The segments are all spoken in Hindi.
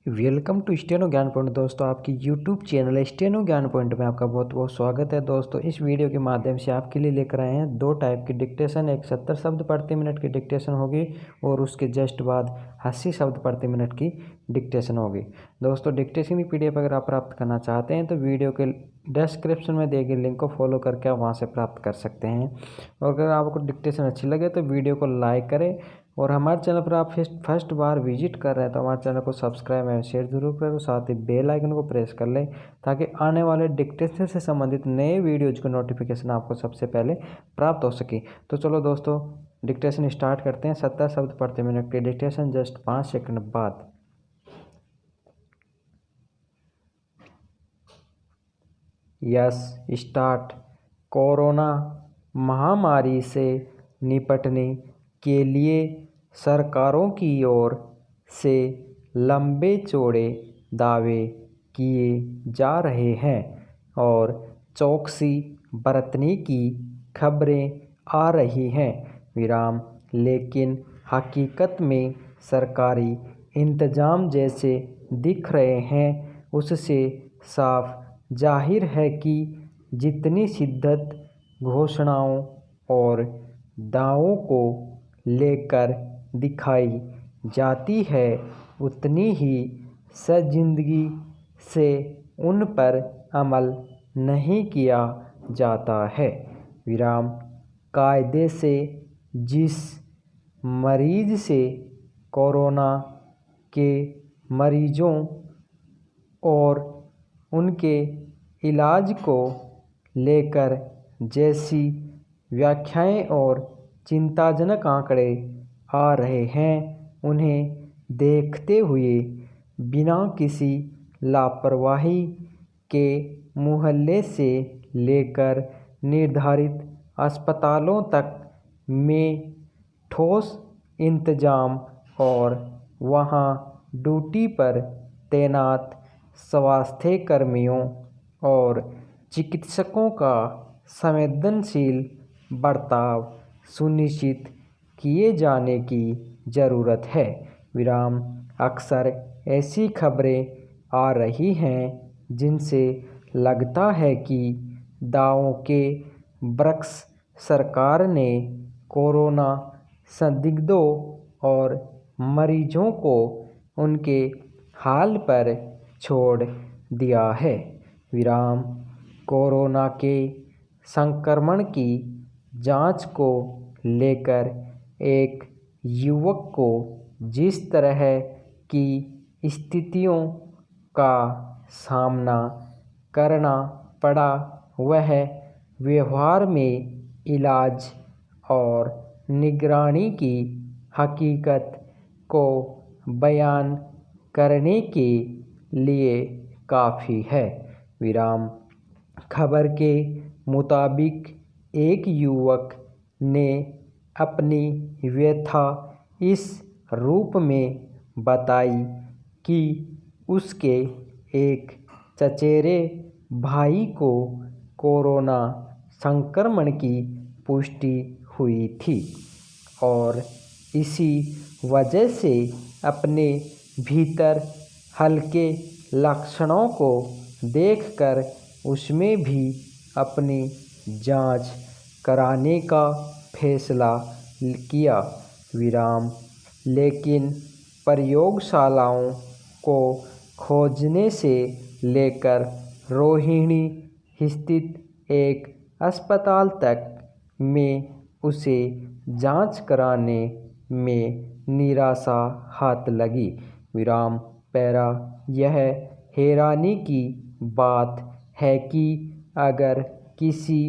वेलकम टू स्टेनो ज्ञान पॉइंट। दोस्तों, आपकी यूट्यूब चैनल स्टेनो ज्ञान पॉइंट में आपका बहुत बहुत स्वागत है। दोस्तों, इस वीडियो के माध्यम से आपके लिए लेकर आए हैं दो टाइप की डिक्टेशन। एक 70 शब्द प्रति मिनट की डिक्टेशन होगी और उसके जस्ट बाद 80 शब्द प्रति मिनट की डिक्टेशन होगी। दोस्तों, डिक्टेशन की PDF अगर आप प्राप्त करना चाहते हैं तो वीडियो के डिस्क्रिप्शन में दिए गए लिंक को फॉलो करके आप वहाँ से प्राप्त कर सकते हैं। और अगर आपको डिक्टेशन अच्छी लगे तो वीडियो को लाइक करें और हमारे चैनल पर आप फर्स्ट बार विजिट कर रहे हैं तो हमारे चैनल को सब्सक्राइब एवं शेयर जरूर करें और साथ ही बेल आइकन को प्रेस कर लें ताकि आने वाले डिक्टेशन से संबंधित नए वीडियोज का नोटिफिकेशन आपको सबसे पहले प्राप्त हो सके। तो चलो दोस्तों, डिक्टेशन स्टार्ट करते हैं। 70 शब्द प्रति मिनट की डिक्टेशन जस्ट 5 सेकंड बाद। Yes, start. कोरोना महामारी से निपटने के लिए सरकारों की ओर से लंबे चौड़े दावे किए जा रहे हैं और चौकसी बरतने की खबरें आ रही हैं। विराम, लेकिन हकीकत में सरकारी इंतजाम जैसे दिख रहे हैं उससे साफ जाहिर है कि जितनी शिद्दत घोषणाओं और दावों को लेकर दिखाई जाती है उतनी ही संजीदगी से उन पर अमल नहीं किया जाता है। विराम, कायदे से जिस मरीज से कोरोना के मरीजों और उनके इलाज को लेकर जैसी व्याख्याएं और चिंताजनक आंकड़े आ रहे हैं उन्हें देखते हुए बिना किसी लापरवाही के मुहल्ले से लेकर निर्धारित अस्पतालों तक में ठोस इंतजाम और वहां ड्यूटी पर तैनात स्वास्थ्य कर्मियों और चिकित्सकों का संवेदनशील बर्ताव सुनिश्चित किए जाने की ज़रूरत है। विराम, अक्सर ऐसी खबरें आ रही हैं जिनसे लगता है कि दावों के बरक्स सरकार ने कोरोना संदिग्धों और मरीजों को उनके हाल पर छोड़ दिया है। विराम, कोरोना के संक्रमण की जांच को लेकर एक युवक को जिस तरह की स्थितियों का सामना करना पड़ा वह व्यवहार में इलाज और निगरानी की हकीकत को बयान करने के लिए काफ़ी है। विराम, खबर के मुताबिक एक युवक ने अपनी व्यथा इस रूप में बताई कि उसके एक चचेरे भाई को कोरोना संक्रमण की पुष्टि हुई थी और इसी वजह से अपने भीतर हल्के लक्षणों को देखकर उसमें भी अपनी जांच कराने का फैसला किया। विराम, लेकिन प्रयोगशालाओं को खोजने से लेकर रोहिणी स्थित एक अस्पताल तक में उसे जांच कराने में निराशा हाथ लगी। विराम, पैरा, यह हैरानी की बात है कि अगर किसी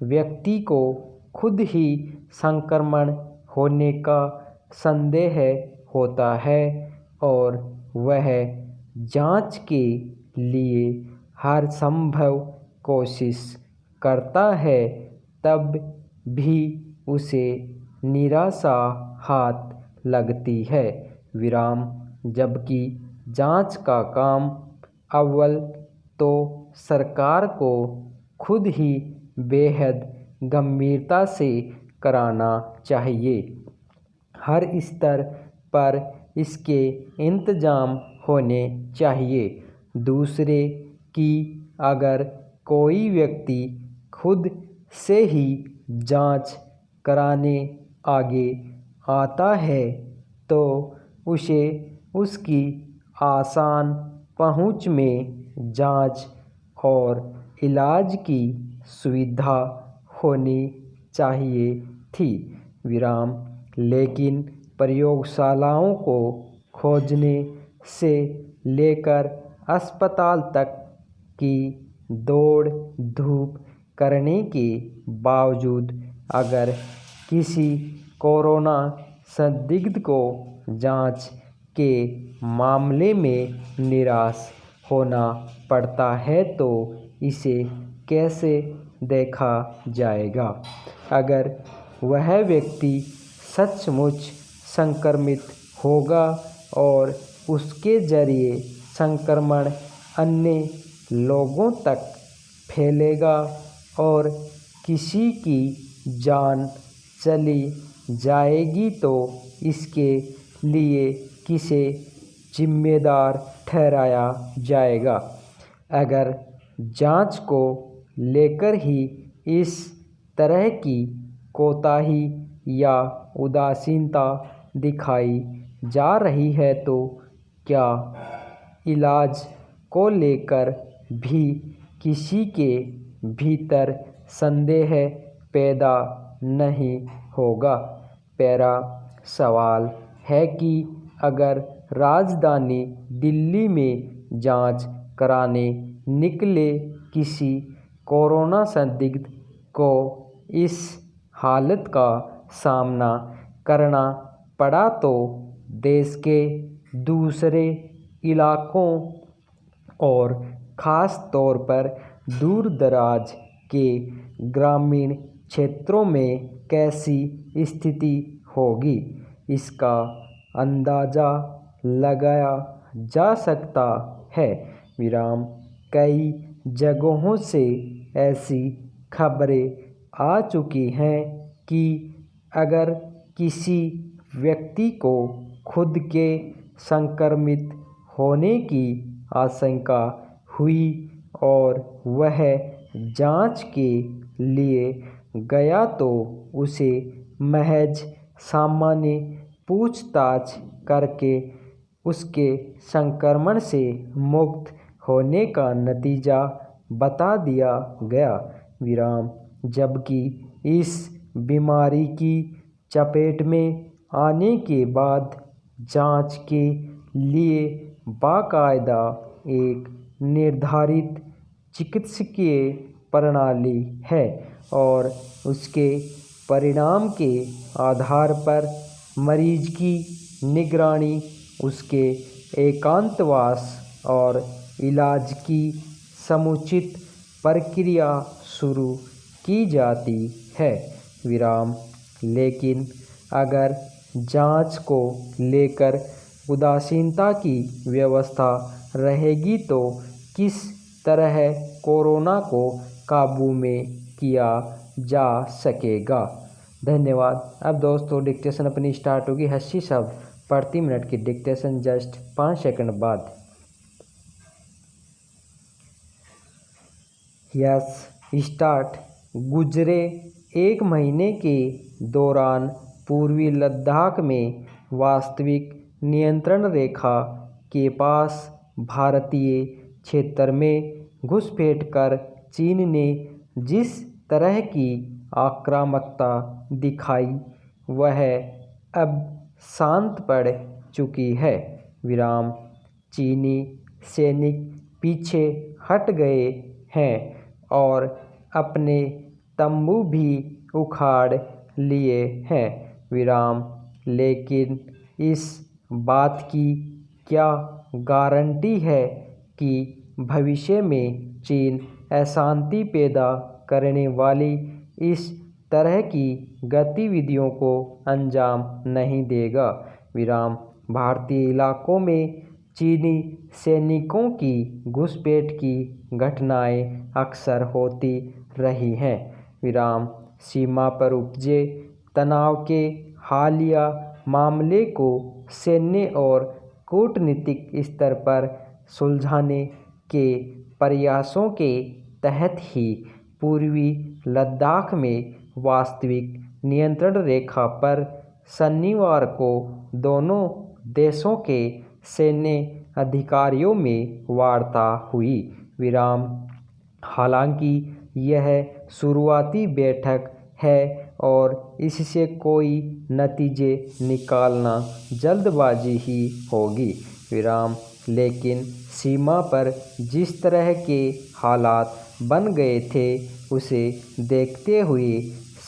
व्यक्ति को खुद ही संक्रमण होने का संदेह होता है और वह जांच के लिए हर संभव कोशिश करता है तब भी उसे निराशा हाथ लगती है। विराम, जबकि जांच का काम अव्वल तो सरकार को खुद ही बेहद गंभीरता से कराना चाहिए। हर स्तर पर इसके इंतजाम होने चाहिए। दूसरे कि अगर कोई व्यक्ति खुद से ही जांच कराने आगे आता है तो उसे उसकी आसान पहुंच में जांच और इलाज की सुविधा होनी चाहिए थी। लेकिन प्रयोगशालाओं को खोजने से लेकर अस्पताल तक की दौड़ धूप करने के बावजूद अगर किसी कोरोना संदिग्ध को जांच के मामले में निराश होना पड़ता है तो इसे कैसे देखा जाएगा? अगर वह व्यक्ति सचमुच संक्रमित होगा और उसके जरिए संक्रमण अन्य लोगों तक फैलेगा और किसी की जान चली जाएगी तो इसके लिए किसे जिम्मेदार ठहराया जाएगा? अगर जांच को लेकर ही इस तरह की कोताही या उदासीनता दिखाई जा रही है तो क्या इलाज को लेकर भी किसी के भीतर संदेह पैदा नहीं होगा? पहला सवाल है कि अगर राजधानी दिल्ली में जांच कराने निकले किसी कोरोना संदिग्ध को इस हालत का सामना करना पड़ा तो देश के दूसरे इलाकों और ख़ास तौर पर दूर दराज के ग्रामीण क्षेत्रों में कैसी स्थिति होगी, इसका अंदाज़ा लगाया जा सकता है। कई जगहों से ऐसी खबरें आ चुकी हैं कि अगर किसी व्यक्ति को खुद के संक्रमित होने की आशंका हुई और वह जांच के लिए गया तो उसे महज सामान्य पूछताछ करके उसके संक्रमण से मुक्त होने का नतीजा बता दिया गया। जबकि इस बीमारी की चपेट में आने के बाद जांच के लिए बाकायदा एक निर्धारित चिकित्सकीय प्रणाली है और उसके परिणाम के आधार पर मरीज की निगरानी, उसके एकांतवास और इलाज की समुचित प्रक्रिया शुरू की जाती है। लेकिन अगर जांच को लेकर उदासीनता की व्यवस्था रहेगी तो किस तरह कोरोना को काबू में किया जा सकेगा? धन्यवाद। अब दोस्तों डिक्टेशन अपनी स्टार्ट होगी। 80 शब्द प्रति मिनट की डिक्टेशन जस्ट 5 सेकंड बाद। Yes start. गुजरे एक महीने के दौरान पूर्वी लद्दाख में वास्तविक नियंत्रण रेखा के पास भारतीय क्षेत्र में घुसपैठ कर चीन ने जिस तरह की आक्रामकता दिखाई वह अब शांत पड़ चुकी है। चीनी सैनिक पीछे हट गए हैं और अपने तंबू भी उखाड़ लिए हैं। लेकिन इस बात की क्या गारंटी है कि भविष्य में चीन अशांति पैदा करने वाली इस तरह की गतिविधियों को अंजाम नहीं देगा? भारतीय इलाकों में चीनी सैनिकों की घुसपैठ की घटनाएं अक्सर होती रही हैं। सीमा पर उपजे तनाव के हालिया मामले को सैन्य और कूटनीतिक स्तर पर सुलझाने के प्रयासों के तहत ही पूर्वी लद्दाख में वास्तविक नियंत्रण रेखा पर शनिवार को दोनों देशों के सैन्य अधिकारियों में वार्ता हुई। विराम। हालांकि यह शुरुआती बैठक है और इससे कोई नतीजे निकालना जल्दबाजी ही होगी। विराम। लेकिन सीमा पर जिस तरह के हालात बन गए थे उसे देखते हुए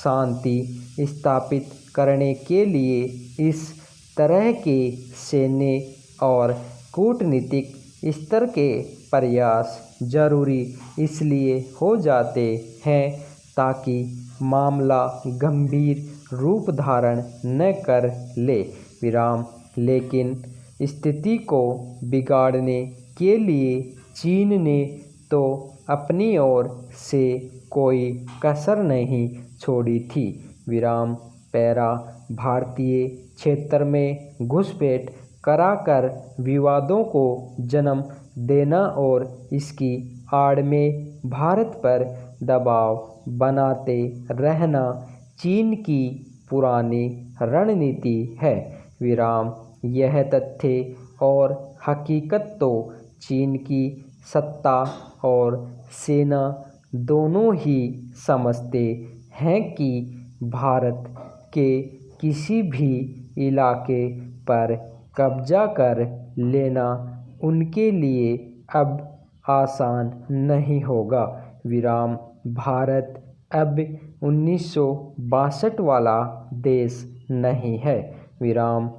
शांति स्थापित करने के लिए इस तरह के सैन्य और कूटनीतिक स्तर के प्रयास जरूरी इसलिए हो जाते हैं ताकि मामला गंभीर रूप धारण न कर ले। विराम। लेकिन स्थिति को बिगाड़ने के लिए चीन ने तो अपनी ओर से कोई कसर नहीं छोड़ी थी। विराम। पैरा। भारतीय क्षेत्र में घुसपैठ कराकर विवादों को जन्म देना और इसकी आड़ में भारत पर दबाव बनाते रहना चीन की पुरानी रणनीति है। विराम। यह तथ्य और हकीकत तो चीन की सत्ता और सेना दोनों ही समझते हैं कि भारत के किसी भी इलाके पर कब्जा कर लेना उनके लिए अब आसान नहीं होगा। विराम। भारत अब 1962 वाला देश नहीं है। विराम।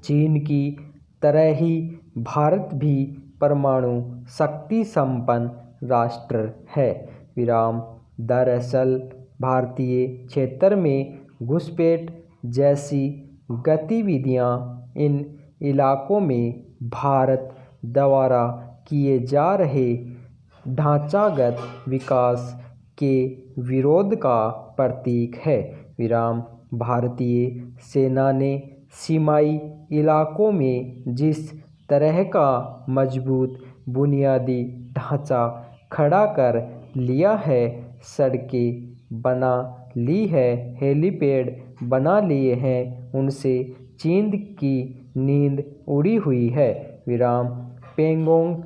चीन की तरह ही भारत भी परमाणु शक्ति संपन्न राष्ट्र है। विराम। दरअसल भारतीय क्षेत्र में घुसपैठ जैसी गतिविधियां इन इलाकों में भारत द्वारा किए जा रहे ढांचागत विकास के विरोध का प्रतीक है। विराम। भारतीय सेना ने सीमाई इलाकों में जिस तरह का मजबूत बुनियादी ढांचा खड़ा कर लिया है, सड़कें बना ली है, हेलीपैड बना लिए हैं, उनसे चीन की नींद उड़ी हुई है। विराम। पेंगोंग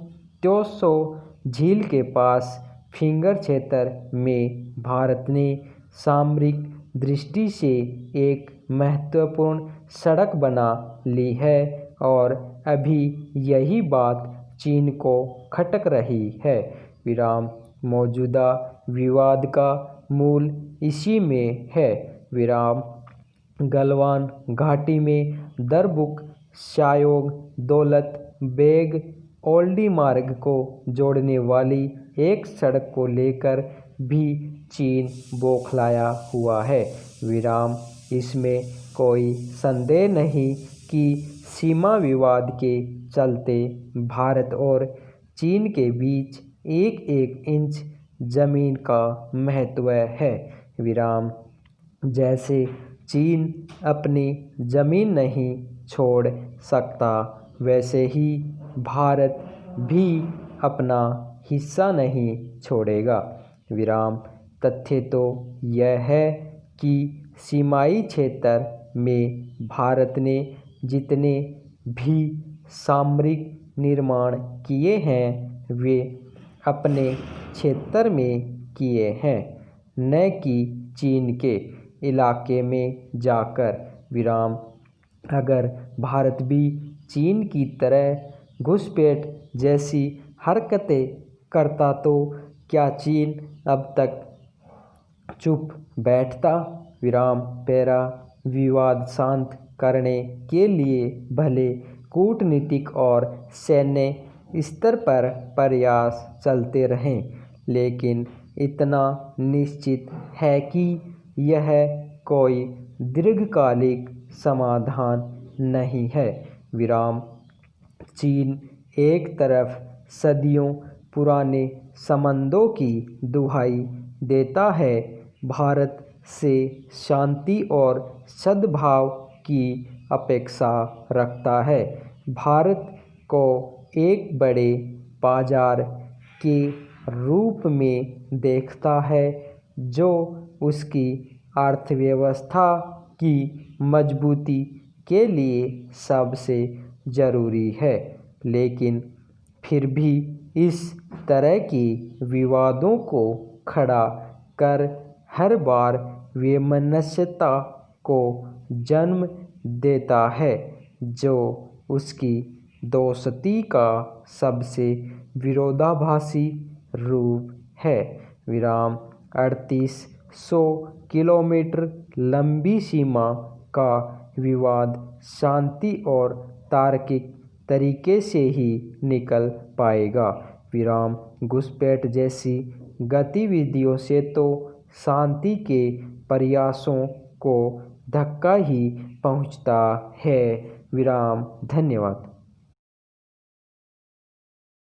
त्सो झील के पास फिंगर क्षेत्र में भारत ने सामरिक दृष्टि से एक महत्वपूर्ण सड़क बना ली है और अभी यही बात चीन को खटक रही है। विराम। मौजूदा विवाद का मूल इसी में है। विराम। गलवान घाटी में दरबुक शायोग दौलत बेग ओल्डी मार्ग को जोड़ने वाली एक सड़क को लेकर भी चीन बौखलाया हुआ है। विराम। इसमें कोई संदेह नहीं कि सीमा विवाद के चलते भारत और चीन के बीच एक एक इंच जमीन का महत्व है। विराम। जैसे चीन अपनी जमीन नहीं छोड़ सकता, वैसे ही भारत भी अपना हिस्सा नहीं छोड़ेगा। विराम। तथ्य तो यह है कि सीमाई क्षेत्र में भारत ने जितने भी सामरिक निर्माण किए हैं वे अपने क्षेत्र में किए हैं, न कि चीन के इलाके में जाकर। विराम। अगर भारत भी चीन की तरह घुसपैठ जैसी हरकतें करता तो क्या चीन अब तक चुप बैठता? विराम। पैरा। विवाद शांत करने के लिए भले कूटनीतिक और सैन्य स्तर पर प्रयास चलते रहें, लेकिन इतना निश्चित है कि यह कोई दीर्घकालिक समाधान नहीं है। विराम। चीन एक तरफ सदियों पुराने संबंधों की दुहाई देता है, भारत से शांति और सद्भाव की अपेक्षा रखता है, भारत को एक बड़े बाजार के रूप में देखता है, जो उसकी अर्थव्यवस्था की मजबूती के लिए सबसे ज़रूरी है। लेकिन फिर भी इस तरह के विवादों को खड़ा कर हर बार वैमनस्यता को जन्म देता है, जो उसकी दोस्ती का सबसे विरोधाभासी रूप है। 3800 किलोमीटर लंबी सीमा का विवाद शांति और तार्किक तरीके से ही निकल पाएगा। घुसपैठ जैसी गतिविधियों से तो शांति के प्रयासों को धक्का ही पहुंचता है। धन्यवाद।